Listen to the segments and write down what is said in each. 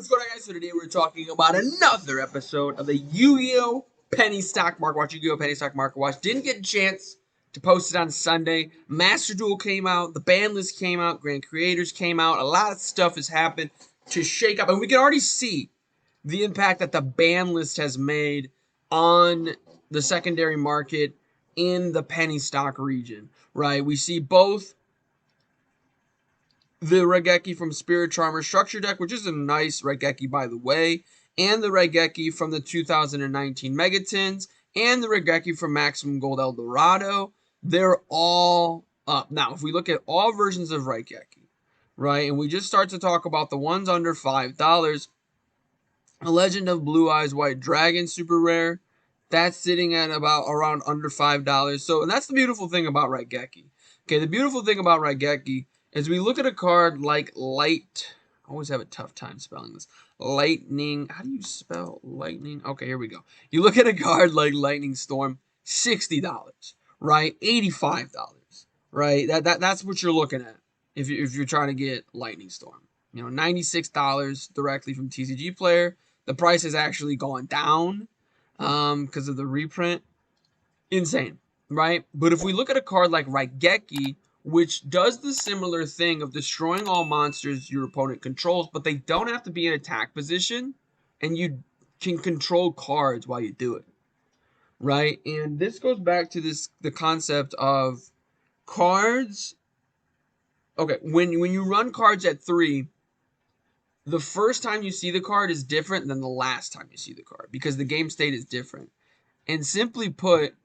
What's going on, guys? So today we're talking about another episode of the Yu-Gi-Oh! Penny Stock Market Watch. Yu-Gi-Oh! Penny Stock Market Watch. Didn't get a chance to post it on Sunday. Master Duel came out. The ban list came out. Grand Creators came out. A lot of stuff has happened to shake up. And we can already see the impact that the ban list has made on the secondary market in the penny stock region, right? We see both the Regeki from Spirit Charmer Structure Deck, which is a nice Regeki, by the way, and the Regeki from the 2019 Megatins, and the Regeki from Maximum Gold Eldorado. They're all up. Now, if we look at all versions of Regeki, right, and we just start to talk about the ones under $5, a Legend of Blue Eyes White Dragon Super Rare, that's sitting at about around under $5. So, and that's the beautiful thing about Regeki. Okay, the beautiful thing about Regeki is we look at a card like Light. I always have a tough time spelling this. Lightning. How do you spell lightning? Okay, here we go. You look at a card like Lightning Storm, $60, right? $85, right? That's what you're looking at if you're trying to get Lightning Storm. You know, $96 directly from TCG Player. The price has actually gone down because of the reprint. Insane, right? But if we look at a card like Raigeki, which does the similar thing of destroying all monsters your opponent controls, but they don't have to be in attack position, and you can control cards while you do it, right? And this goes back to the concept of cards. Okay, when you run cards at 3, the first time you see the card is different than the last time you see the card because the game state is different. And simply put,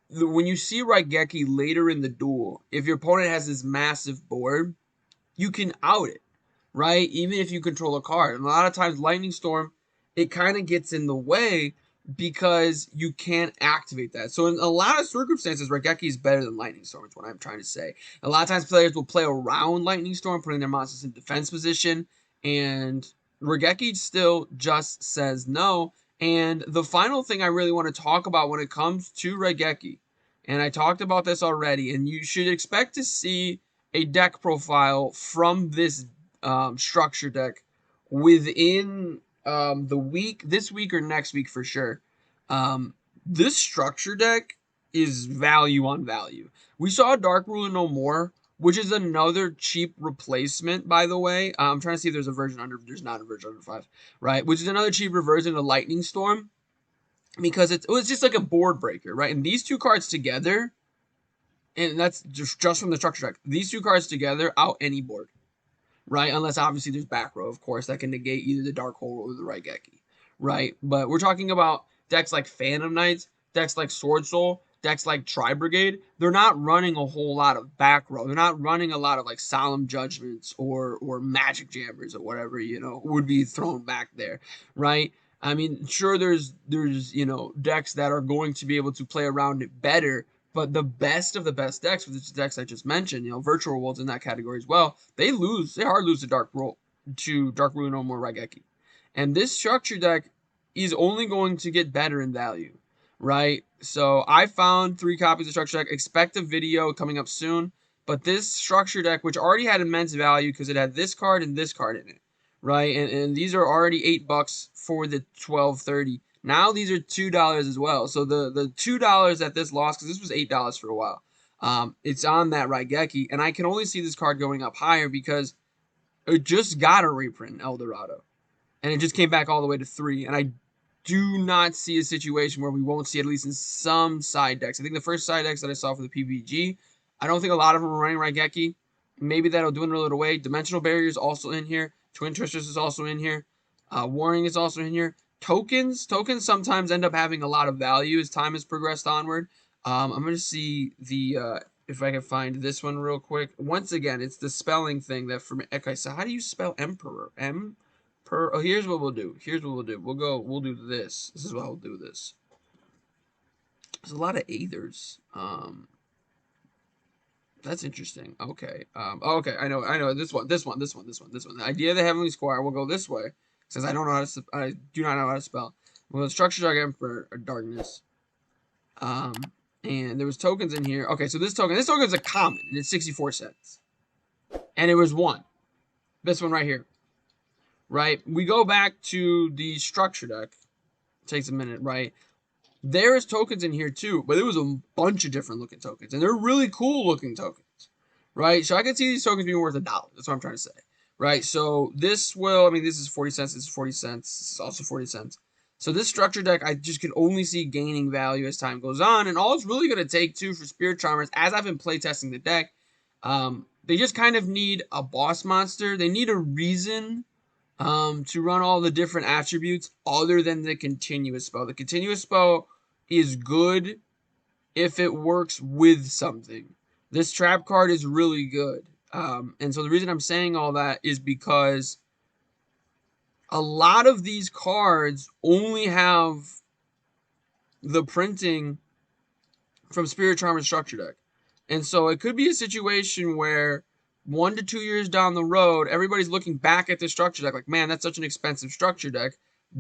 when you see Raigeki later in the duel, if your opponent has this massive board, you can out it, right? Even if you control a card. And a lot of times, Lightning Storm, it kind of gets in the way because you can't activate that. So in a lot of circumstances, Raigeki is better than Lightning Storm, is what I'm trying to say. A lot of times players will play around Lightning Storm, putting their monsters in defense position, and Raigeki still just says no. And the final thing I really want to talk about when it comes to Raigeki, and I talked about this already, and you should expect to see a deck profile from this structure deck within this week or next week for sure. This structure deck is value on value. We saw Dark Ruler No More, which is another cheap replacement, by the way. I'm trying to see if there's a version under. There's not a version under 5, right? Which is another cheaper version of Lightning Storm because it was just like a board breaker, right? And these two cards together, and that's just from the structure deck. These two cards together out any board, right? Unless obviously there's back row, of course, that can negate either the Dark Hole or the Raigeki, right? But we're talking about decks like Phantom Knights, decks like Sword Soul, decks like Tri Brigade. They're not running a whole lot of back row. They're not running a lot of like Solemn Judgments or Magic Jammers or whatever, would be thrown back there, right? I mean, sure, there's decks that are going to be able to play around it better, but the best of the best decks, with the decks I just mentioned, Virtual World's in that category as well, they hard lose to Dark Ruler No More Raigeki. And this structure deck is only going to get better in value, right? So I found 3 copies of structure deck. Expect a video coming up soon. But this structure deck, which already had immense value because it had this card and this card in it, right? And these are already $8 for the 1230. Now these are $2 as well. So the $2 at this loss, because this was $8 for a while, it's on that Raigeki. And I can only see this card going up higher because it just got a reprint in Eldorado. And it just came back all the way to 3. And I do not see a situation where we won't see, at least in some side decks. I think the first side decks that I saw for the PBG, I don't think a lot of them are running Raigeki. Maybe that'll dwindle it away. Dimensional Barrier is also in here. Twin Twisters is also in here. Warring is also in here. Tokens sometimes end up having a lot of value as time has progressed onward. I'm going to see if I can find this one real quick. Once again, it's the spelling thing that for me. Okay, so how do you spell Emperor? Oh, here's what we'll do. We'll do this. This is how we'll do this. There's a lot of Aethers. That's interesting. Okay. Okay, I know. This one. The idea of the Heavenly Squire will go this way. Since I do not know how to spell. Well, Structure Dark Emperor or Darkness. And there was tokens in here. Okay, so this token is a common, and it's 64 cents. And it was 1. This one right here. right? We go back to the structure deck. It takes a minute, right? There is tokens in here too, but there was a bunch of different looking tokens, and they're really cool looking tokens, right? So I can see these tokens being worth $1. That's what I'm trying to say, right? So this will, I mean, this is 40 cents. This is 40 cents. This is also 40 cents. So this structure deck, I just can only see gaining value as time goes on, and all it's really going to take too for Spirit Charmers, as I've been playtesting the deck, they just kind of need a boss monster. They need a reason to run all the different attributes other than the continuous spell. The continuous spell is good if it works with something. This trap card is really good. And so the reason I'm saying all that is because a lot of these cards only have the printing from Spirit Charmer Structure Deck. And so it could be a situation where 1 to 2 years down the road, everybody's looking back at the structure deck like, man, that's such an expensive structure deck.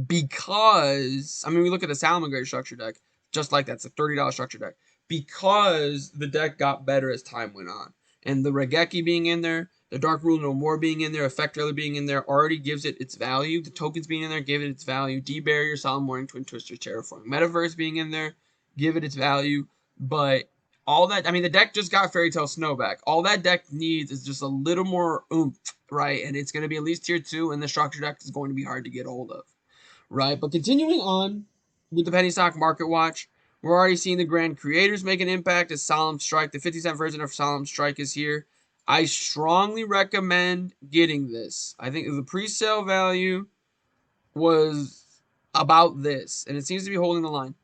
Because, I mean, we look at the Salamangreat structure deck, just like that's a $30 structure deck. Because the deck got better as time went on. And the Regeki being in there, the Dark Rule No More being in there, Effect Trailer being in there already gives it its value. The tokens being in there gave it its value. D-Barrier, Solemn Warning, Twin Twister, Terraforming Metaverse being in there, give it its value. But all that, I mean, the deck just got Fairy Tale Snowback. All that deck needs is just a little more oomph, right? And it's going to be at least tier 2, and the structure deck is going to be hard to get hold of, right? But continuing on with the Penny Stock Market Watch, we're already seeing the Grand Creators make an impact as Solemn Strike. The 50-cent version of Solemn Strike is here. I strongly recommend getting this. I think the pre-sale value was about this, and it seems to be holding the line.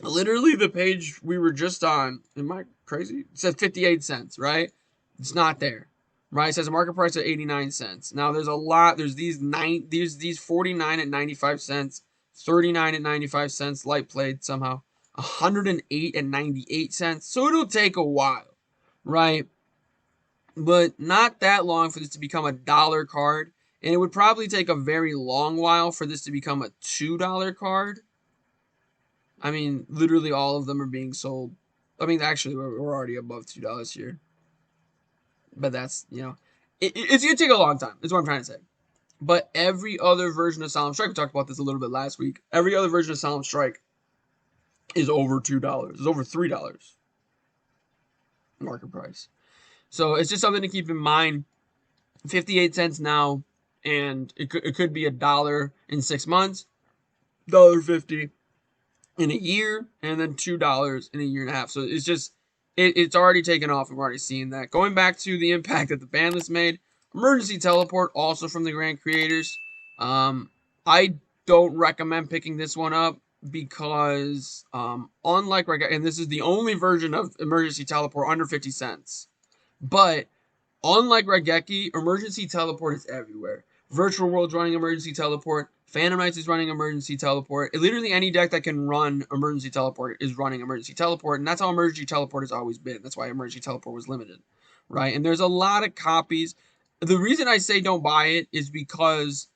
Literally, the page we were just on, am I crazy? It says 58 cents, right? It's not there, right? It says a market price of 89 cents. Now, there's a lot. There's these 49 at 95 cents, 39 at 95 cents, light played somehow, 108 at 98 cents. So it'll take a while, right? But not that long for this to become a dollar card. And it would probably take a very long while for this to become a $2 card. I mean, literally all of them are being sold. I mean, actually, we're already above $2 here. But that's, it's going to take a long time. That's what I'm trying to say. But every other version of Solemn Strike, we talked about this a little bit last week. Every other version of Solemn Strike is over $2. It's over $3 market price. So it's just something to keep in mind. 58 cents now, and it could be $1 in 6 months, $1.50 in a year, and then $2 in a year and a half. So it's just, it's already taken off. I'm already seeing that. Going back to the impact that the ban list made, Emergency Teleport, also from the Grand Creators. I don't recommend picking this one up because, unlike, and this is the only version of Emergency Teleport under 50 cents. But unlike Regeki, Emergency Teleport is everywhere. Virtual World's running Emergency Teleport. Phantom Knights is running Emergency Teleport. Literally any deck that can run Emergency Teleport is running Emergency Teleport. And that's how Emergency Teleport has always been. That's why Emergency Teleport was limited, right? And there's a lot of copies. The reason I say don't buy it is because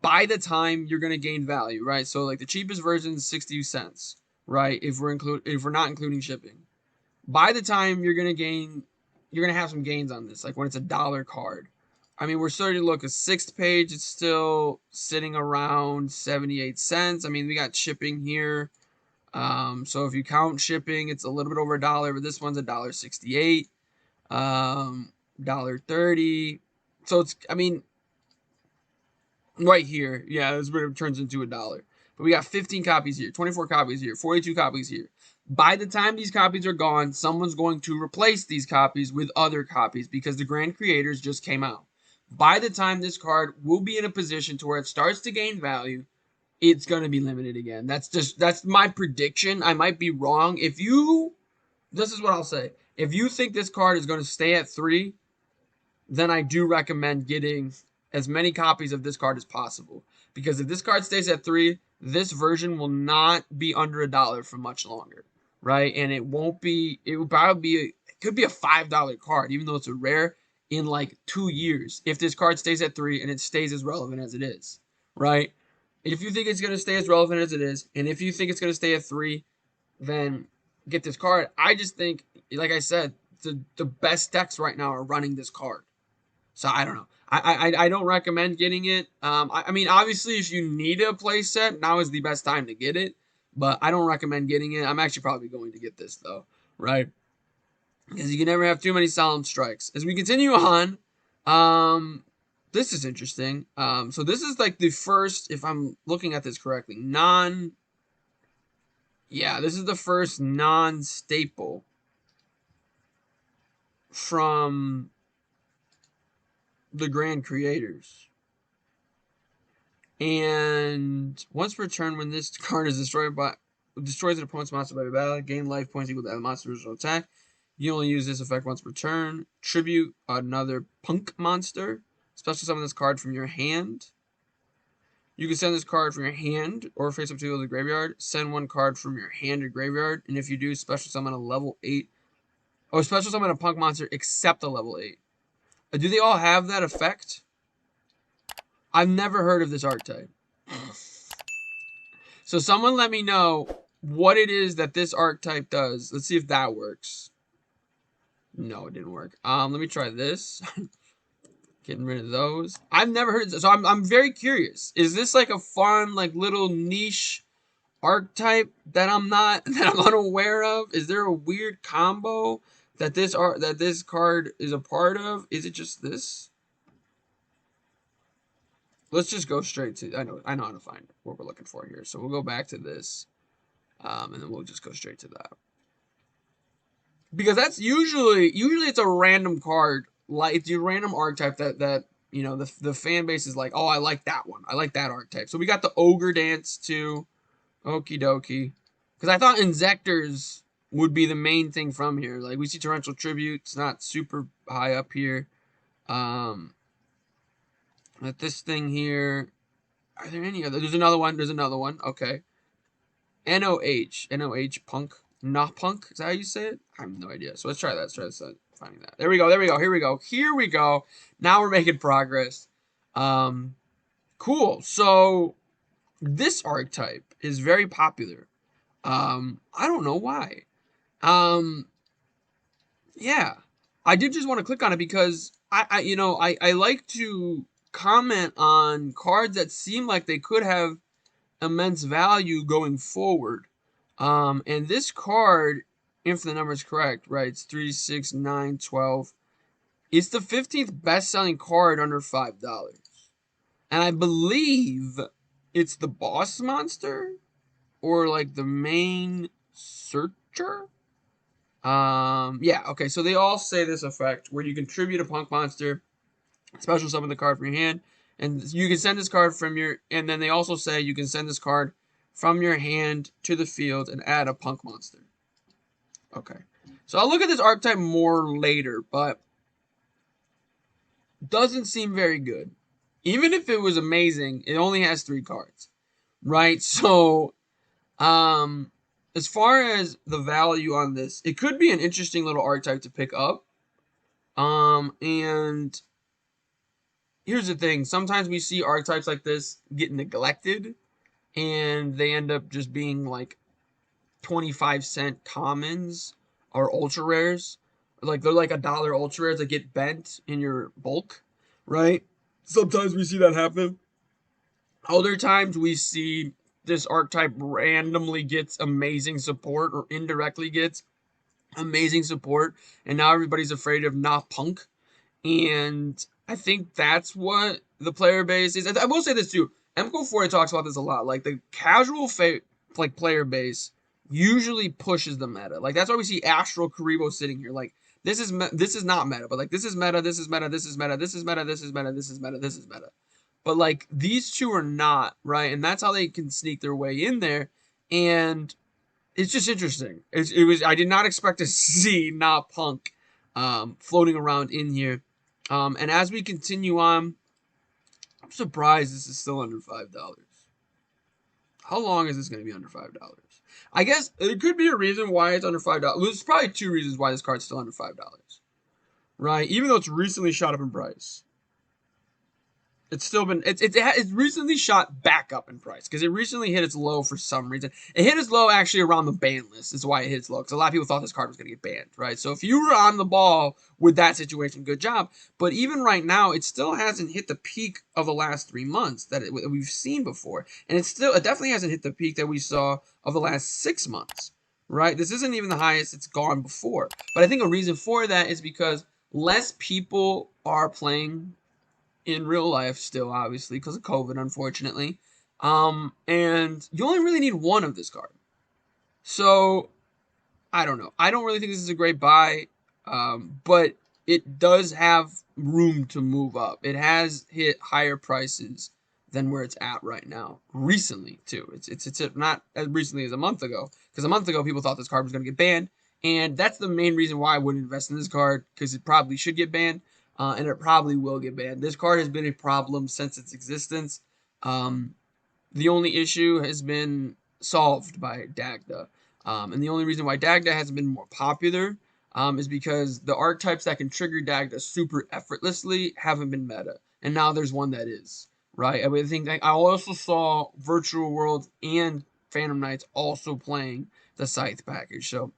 by the time you're going to gain value, right? So like the cheapest version is 60 cents, right? If we're not including shipping. By the time you're going to have some gains on this, like when it's $1 card. I mean, we're starting to look at 6th page. It's still sitting around 78 cents. I mean, we got shipping here. So if you count shipping, it's a little bit over $1, but this one's $1.68, $1.30. So it's, I mean, right here, yeah, this would have turns into $1. But we got 15 copies here, 24 copies here, 42 copies here. By the time these copies are gone, someone's going to replace these copies with other copies because the Grand Creators just came out. By the time this card will be in a position to where it starts to gain value, it's going to be limited again. That's my prediction. I might be wrong. This is what I'll say. If you think this card is going to stay at 3, then I do recommend getting as many copies of this card as possible. Because if this card stays at 3, this version will not be under $1 for much longer, right? And it will probably be, it could be a $5 card, even though it's a rare, in like 2 years, if this card stays at 3 and it stays as relevant as it is, right? If you think it's going to stay as relevant as it is, and if you think it's going to stay at 3, then get this card. I just think, like I said, the best decks right now are running this card. So I don't know. I don't recommend getting it. I mean, obviously, if you need a play set, now is the best time to get it. But I don't recommend getting it. I'm actually probably going to get this though, right? Because you can never have too many solemn strikes. As we continue on, this is interesting. So this is like the first, if I'm looking at this correctly, yeah, this is the first non-staple from the grand creators. And once per turn, when this card is destroys an opponent's monster by battle, gain life points equal to the monster's original attack. You only use this effect once per turn. Tribute another punk monster. Special summon this card from your hand. You can send this card from your hand or face up to the graveyard. Send one card from your hand to graveyard, and if you do, special summon a level 8. Oh, special summon a punk monster except a level 8. Do they all have that effect? I've never heard of this archetype. So someone let me know what it is that this archetype does. Let's see if that works. No, it didn't work. Let me try this. Getting rid of those. I've never heard of this. So I'm very curious. Is this like a fun, like little niche archetype that I'm unaware of? Is there a weird combo that this card is a part of? Is it just this? Let's just go straight to, I know how to find what we're looking for here. So we'll go back to this, and then we'll just go straight to that. Because that's usually it's a random card, like it's a random archetype that you know the fan base is like, oh, I like that one, I like that archetype. So we got the Ogre Dance too, okie dokie. Because I thought Inzectors would be the main thing from here. Like we see Torrential Tribute, it's not super high up here. At this thing here, are there any other? There's another one. Okay. NOH punk. Not punk. Is that how you say it? I have no idea. So let's try that. Finding that. There we go. Here we go. Now we're making progress. Cool. So this archetype is very popular. I don't know why. Yeah. I did just want to click on it because I like to comment on cards that seem like they could have immense value going forward. And this card, if the number is correct, right, it's 3, 6, 9, 12. It's the 15th best-selling card under $5. And I believe it's the boss monster or like the main searcher. Yeah, okay, so they all say this effect where you contribute a punk monster, special summon the card from your hand, and you can send this card from your, and then they also say you can send this card from your hand to the field and add a punk monster. Okay. So I'll look at this archetype more later, but doesn't seem very good. Even if it was amazing, it only has 3 cards. Right? So, as far as the value on this, it could be an interesting little archetype to pick up. And here's the thing. Sometimes we see archetypes like this get neglected, and they end up just being like 25-cent commons or ultra rares. Like they're like $1 ultra rares that get bent in your bulk, right? Sometimes we see that happen. Other times we see this archetype randomly gets amazing support or indirectly gets amazing support, and now everybody's afraid of not punk. And I think that's what the player base is. I will say this too. MCO4 talks about this a lot. Like the casual player base usually pushes the meta. Like that's why we see Astral Karibo sitting here. Like this is not meta, but like this is meta, this is meta, this is meta, this is meta, this is meta, this is meta, this is meta. But like these two are not, right? And that's how they can sneak their way in there. And it's just interesting. I did not expect to see not punk floating around in here. And as we continue on, I'm surprised this is still under $5. How long is this going to be under $5? I guess it could be a reason why it's under $5. There's probably 2 reasons why this card's still under $5. Right? Even though it's recently shot up in price. It's still been it's recently shot back up in price because it recently hit its low for some reason. It hit its low actually around the ban list is why it hit its low because a lot of people thought this card was going to get banned, right? So if you were on the ball with that situation, good job. But even right now, it still hasn't hit the peak of the last 3 months that we've seen before, and it definitely hasn't hit the peak that we saw of the last 6 months, right? This isn't even the highest it's gone before. But I think a reason for that is because less people are playing in real life still, obviously, because of COVID, unfortunately. And you only really need one of this card. So, I don't know. I don't really think this is a great buy, but it does have room to move up. It has hit higher prices than where it's at right now. Recently, too. It's not as recently as a month ago, because a month ago people thought this card was going to get banned, and that's the main reason why I wouldn't invest in this card, because it probably should get banned, and it probably will get banned. This card has been a problem since its existence. Um, the only issue has been solved by Dagda. And the only reason why Dagda hasn't been more popular is because the archetypes that can trigger Dagda super effortlessly haven't been meta. And now there's one that is, right? I think I also saw Virtual World and Phantom Knights also playing the Scythe package. So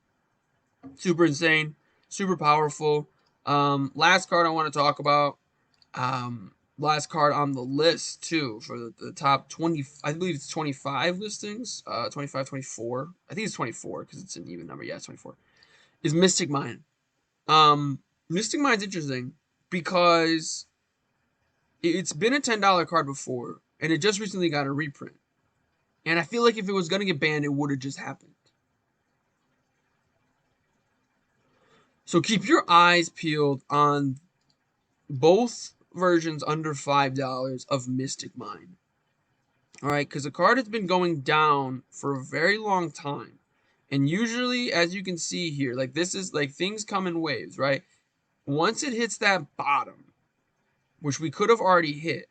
super insane, super powerful. Last card I want to talk about last card on the list too for the top 20, I believe it's 25 listings, 25, 24. I think it's 24 because it's an even number. Yeah, it's 24. Is Mystic Mine. Mystic Mine's interesting because it's been a $10 card before and it just recently got a reprint. And I feel like if it was going to get banned, it would have just happened. So keep your eyes peeled on both versions under $5 of Mystic Mine. All right, because the card has been going down for a very long time. And usually, as you can see here, like this is like things come in waves, right? Once it hits that bottom, which we could have already hit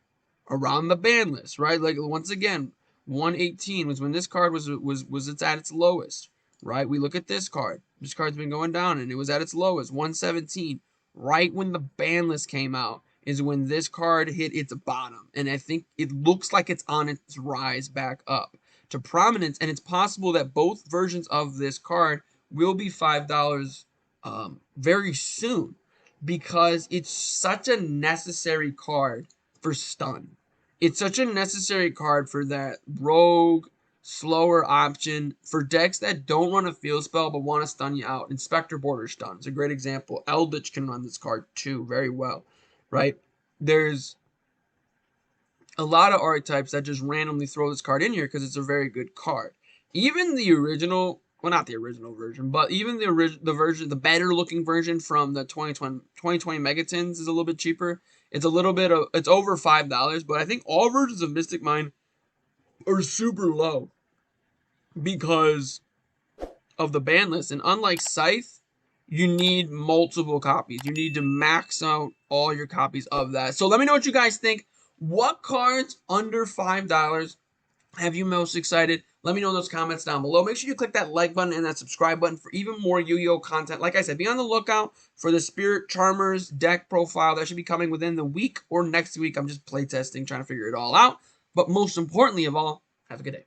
around the ban list, right? Like once again, 118 was when this card was it's at its lowest, right? We look at this card. This card's been going down and it was at its lowest, 117. Right when the ban list came out is when this card hit its bottom. And I think it looks like it's on its rise back up to prominence. And it's possible that both versions of this card will be $5 very soon because it's such a necessary card for stun. It's such a necessary card for that rogue, slower option for decks that don't run a field spell but want to stun you out. Inspector Border Stun is a great example. Eldritch can run this card too very well, right? There's a lot of archetypes that just randomly throw this card in here because it's a very good card. Even the original, well, not the original version, but even the better looking version from the 2020 Megatins is a little bit cheaper. It's a little bit of, it's over $5, but I think all versions of Mystic Mine are super low because of the ban list. And unlike Scythe, you need multiple copies. You need to max out all your copies of that. So let me know what you guys think. What cards under $5 have you most excited? Let me know in those comments down below. Make sure you click that like button and that subscribe button for even more Yu-Gi-Oh content. Like I said, be on the lookout for the Spirit Charmers deck profile. That should be coming within the week or next week. I'm just playtesting, trying to figure it all out. But most importantly of all, have a good day.